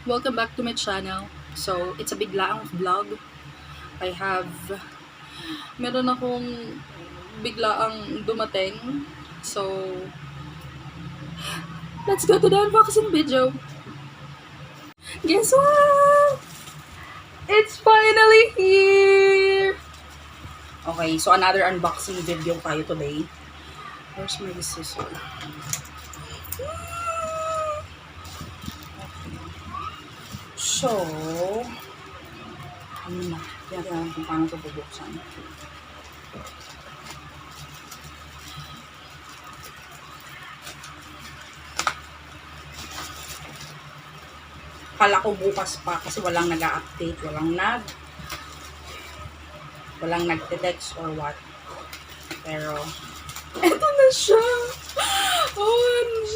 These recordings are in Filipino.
Welcome back to my channel. So, it's a biglaang vlog. Meron akong biglaang dumating. So, let's go to the unboxing video. Guess what? It's finally here! Okay, so another unboxing video tayo today. Where's my scissor? So, ano na? Tingnan kung paano ito bubuksan. Kala ko bukas pa kasi walang nag-update, walang nagte-text or what. Pero, eto na siya! OMG!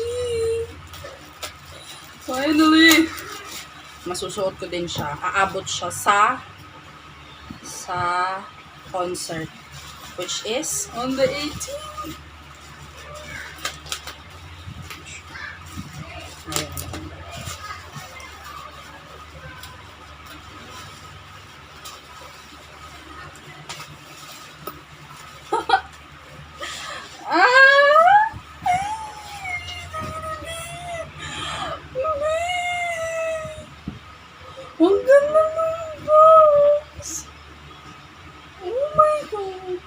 Finally! Masusuot ko din siya. Aabot siya sa concert, which is on the 18th. Ang ganda ng box! Oh my god!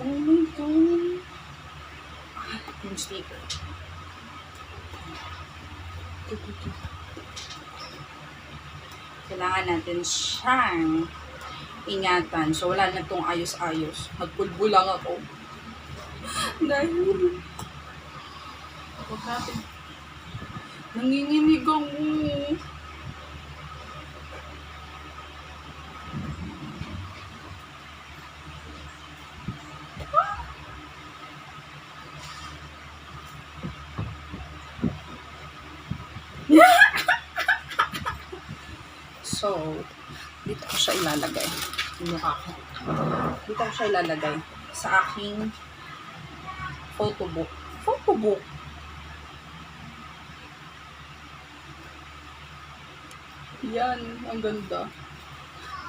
Oh my god! Yung sticker. Kailangan natin siyang ingatan. So, wala na itong ayos-ayos. Nagpulbo lang ako. Dahil, huwag natin. Nanginginig ako. So, dito ko siya ilalagay. Yung mukha ko. Dito ko siya ilalagay sa aking photobook. Photobook! Yan, ang ganda.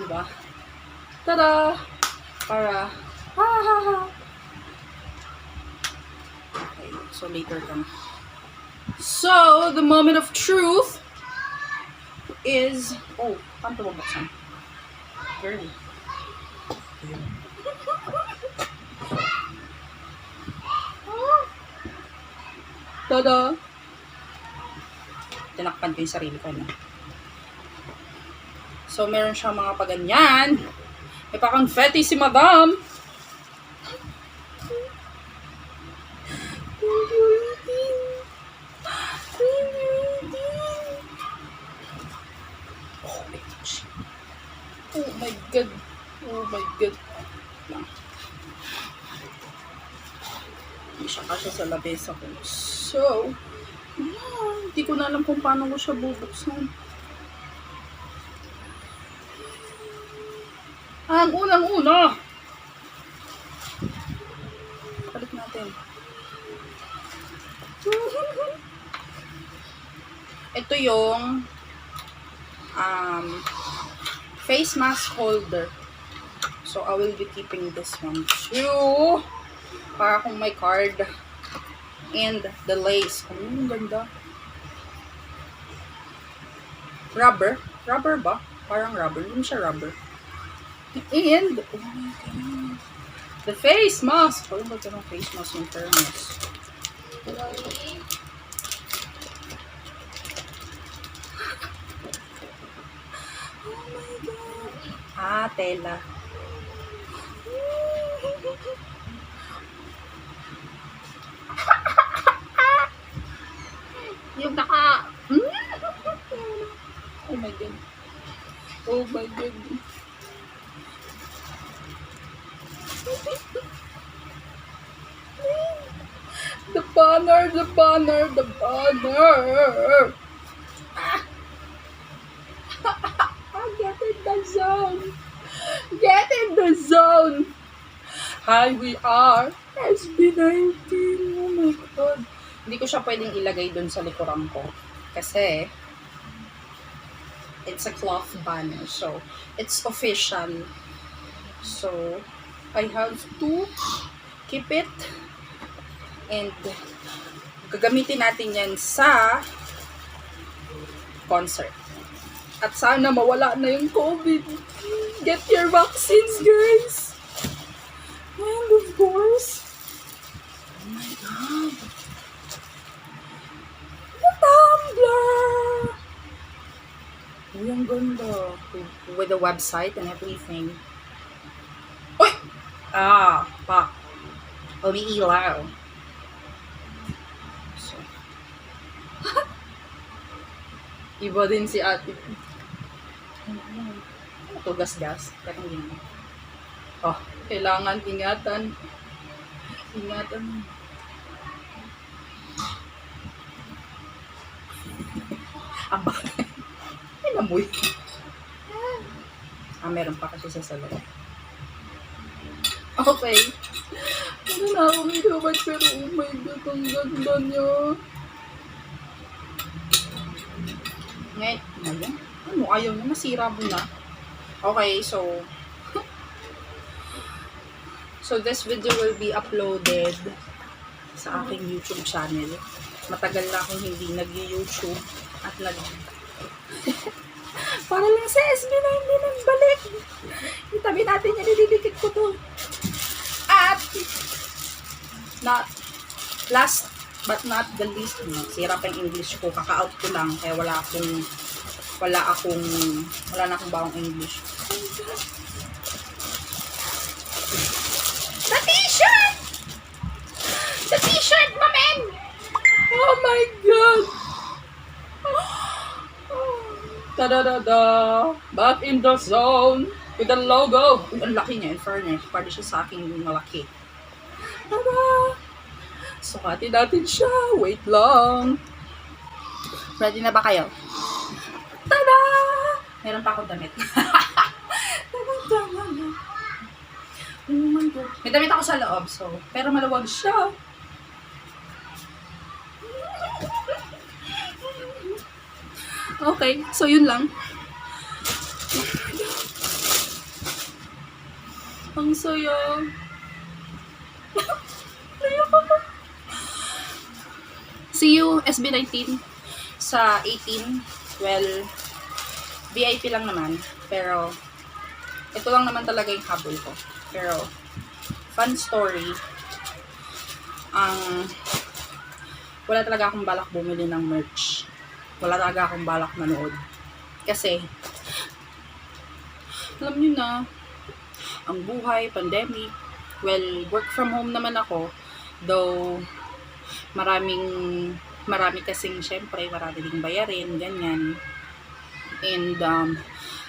Diba? Tada! Para, Okay, so later ka na. So, the moment of truth is, oh, paano ito mabuksan? Girl. Tada! Tinakpan ko yung sarili ko na. So, meron siyang mga paganyan. May pa-confetti si Madam. Oh my god. Oh my god. Hindi siya kasya sa labesa ko. So, hindi ko na alam kung paano ko siya bubuksan. Ang unang-una. Balik natin. Ito yung face mask holder. So, I will be keeping this one too. Para kung may card. And the lace. Ang ganda. Rubber. Rubber ba? Parang rubber. Hindi siya rubber. And, oh my god. The face mask. Parang ba ito ng face mask yung fairness? Tela. Yung naka... Oh my god. Oh my god. The banner, the banner, the banner. Get in the zone. Get in the zone. Hi, we are SB19. Oh my god. Hindi ko siya pwedeng ilagay dun sa likuran ko. Kasi, it's a cloth banner. So, it's official. So, I have to keep it. And, gagamitin natin yan sa concert. At sana mawala na yung COVID. Get your vaccines, guys. And of course, oh my God. The tumbler. Uy, ang ganda. With the website and everything. Uy! Pa. Umiilaw. So. Iba din si ate. Ito, gas-gas. Pero hindi naman. Oh, kailangan ingatan. Ingatan. Aba. Ay, namoy. Meron pa kasi sa salon. Okay. Ano na ako may gawad, pero oh my God, ang ganda niya. Ngayon, ano, ayaw na, masira mo na. Okay, so this video will be uploaded sa aking YouTube channel. Matagal na akong hindi nag-YouTube at para lang sa SB19 nagbalik. Itabi natin yan, nilidikit ko to. At not last but not the least, sira pa yung English ko, kaka-out ko lang, kaya wala na akong bawang English. The t-shirt! The t-shirt, mamen! Oh my God! Ta-da-da-da! Back in the zone with the logo. Ang laki niya, in fairness. Pwede siya sa aking malaki. Ta-da! Sukatin natin siya. Wait lang. Ready na ba kayo? Tada! Meron pa akong damit. May damit ako sa loob, so. Pero maluwag siya. Okay, so yun lang. Ang saya. See you, SB19. Sa 18, well, VIP lang naman. Pero, ito lang naman talaga yung habol ko. Pero, fun story. Wala talaga akong balak bumili ng merch. Wala talaga akong balak manood. Kasi, alam nyo na, ang buhay, pandemic, well, work from home naman ako. Though, marami kasing, syempre, marami ding bayarin, ganyan. And,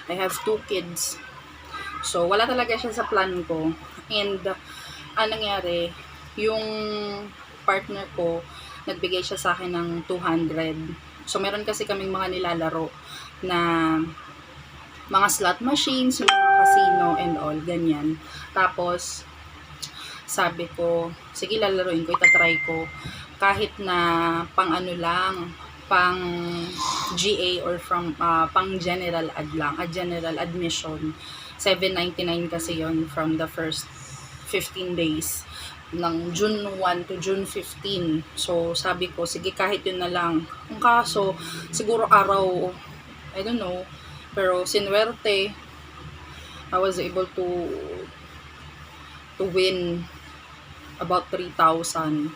I have 2 kids. So, wala talaga siya sa plan ko. And, anong nangyari, yung partner ko, nagbigay siya sa akin ng 200. So, meron kasi kaming mga nilalaro na mga slot machines, mga casino and all, ganyan. Tapos, sabi ko, sige, lalaroin ko, itatry ko. Kahit na pang ano lang, pang GA or pang general ad lang, general admission. 7.99 kasi yon from the first 15 days ng June 1 to June 15. So, sabi ko, sige, kahit yun na lang. Ang kaso, siguro araw, I don't know, pero sinwerte, I was able to win about 3,000.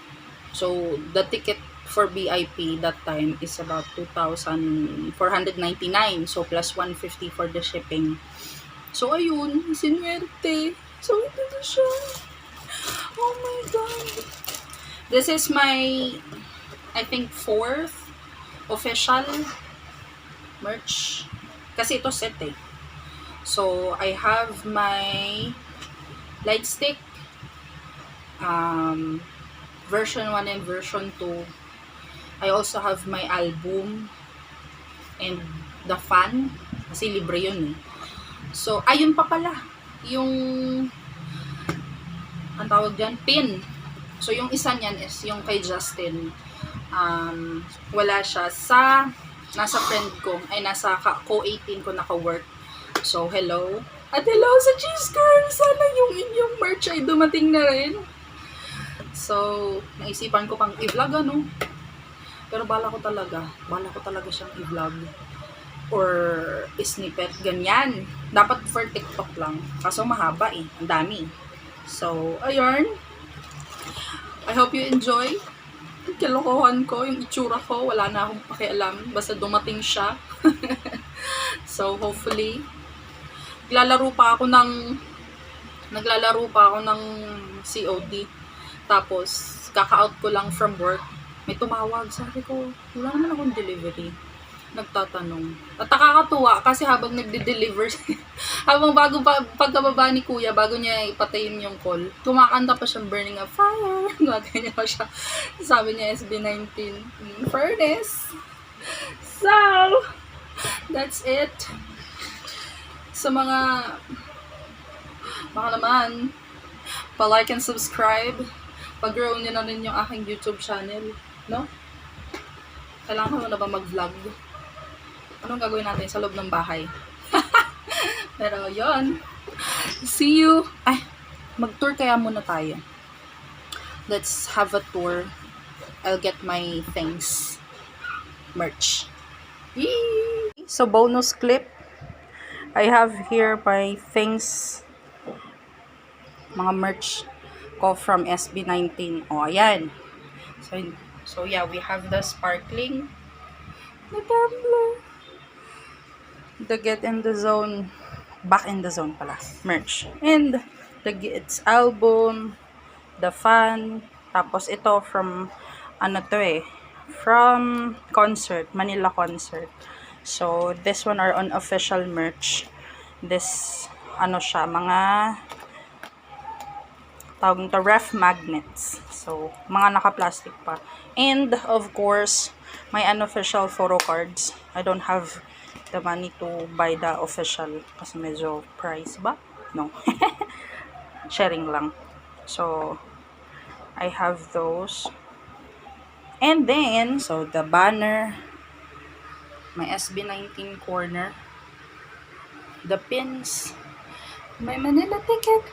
So, the ticket for VIP that time is about 2,499. So, plus 150 for the shipping. So, ayun, sinwerte. So, ito na siya. Oh my God. This is my, I think, 4th official merch. Kasi ito set eh. So, I have my light stick, version 1 and version 2. I also have my album and the fan. Kasi libre yun eh. So, ayun pa pala. Yung ang tawag dyan, pin. So, yung isa niyan is yung kay Justin. wala siya sa nasa friend ko, ay nasa co-18 ko naka-work. So, hello. At hello sa Cheese Girl! Sana yung inyong merch ay dumating na rin. So, naisipan ko pang i-vlog ano. Pero bala ko talaga siyang i-vlog. Or snippet, ganyan. Dapat for TikTok lang. Kaso mahaba eh. Ang dami. So, ayun. I hope you enjoy. Kilokohan ko, yung itsura ko, wala na akong pakialam. Basta dumating siya. So, hopefully, naglalaro pa ako ng COD. Tapos, kaka-out ko lang from work. May tumawag. Sabi ko, wala naman akong delivery. Nagtatanong. At nakakatuwa kasi habang nagde-deliver, habang pagkababa ni kuya, bago niya ipatayin yung call, kumakanta pa siyang Burning a Fire. Ganyan pa siya. Sabi niya, SB19, furnace. So, that's it. Sa mga naman, pa-like and subscribe. Pag-grow niyo na rin yung aking YouTube channel. No? Kailangan ko na ba mag-vlog? Anong gagawin natin sa loob ng bahay? Pero yon. See you. Ay, mag-tour kaya muna tayo. Let's have a tour. I'll get my things. Merch. Yee! So, bonus clip. I have here my things. Mga merch ko from SB19. O, ayan. So yeah, we have the sparkling. The tumbler. The Get in the Zone, Back in the Zone pala, merch. And the BITZ album, the fan, tapos ito from, from concert, Manila concert. So, this one are unofficial merch. This, siya, mga, tawag nito, ref magnets. So, mga naka-plastic pa. And, of course, my unofficial photo cards. I don't have the money to buy the official kasi medyo price ba? No. Sharing lang. So, I have those. And then, so the banner, my SB19 corner, the pins, my Manila ticket.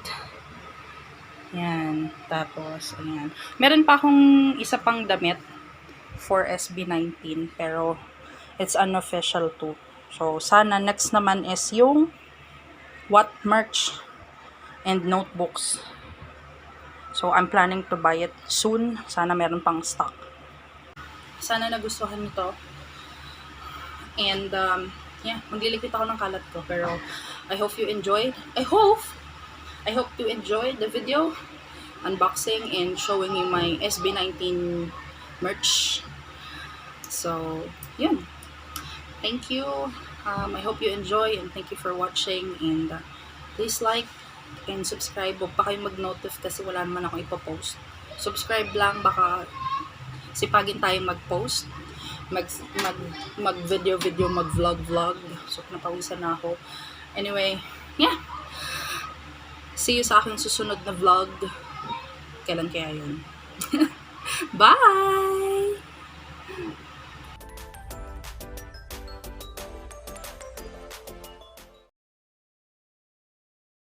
Yan. Tapos, ayan. Meron pa akong isa pang damit for SB19 pero it's unofficial too. So, sana next naman is yung what merch and notebooks. So, I'm planning to buy it soon. Sana meron pang stock. Sana nagustuhan nito. And, yeah, magliligpit ako ng kalat ko. Pero, I hope you enjoyed. I hope you enjoyed the video. Unboxing and showing you my SB19 merch. So, yun. Thank you. I hope you enjoy and thank you for watching. And please like and subscribe. Huwag pa kayo mag-notif kasi wala naman akong ipopost. Subscribe lang, baka sipagin tayong mag-post. Mag-video, mag-vlog. So, napawisan na ako. Anyway, yeah. See you sa aking susunod na vlog. Kailan kaya yun? Bye!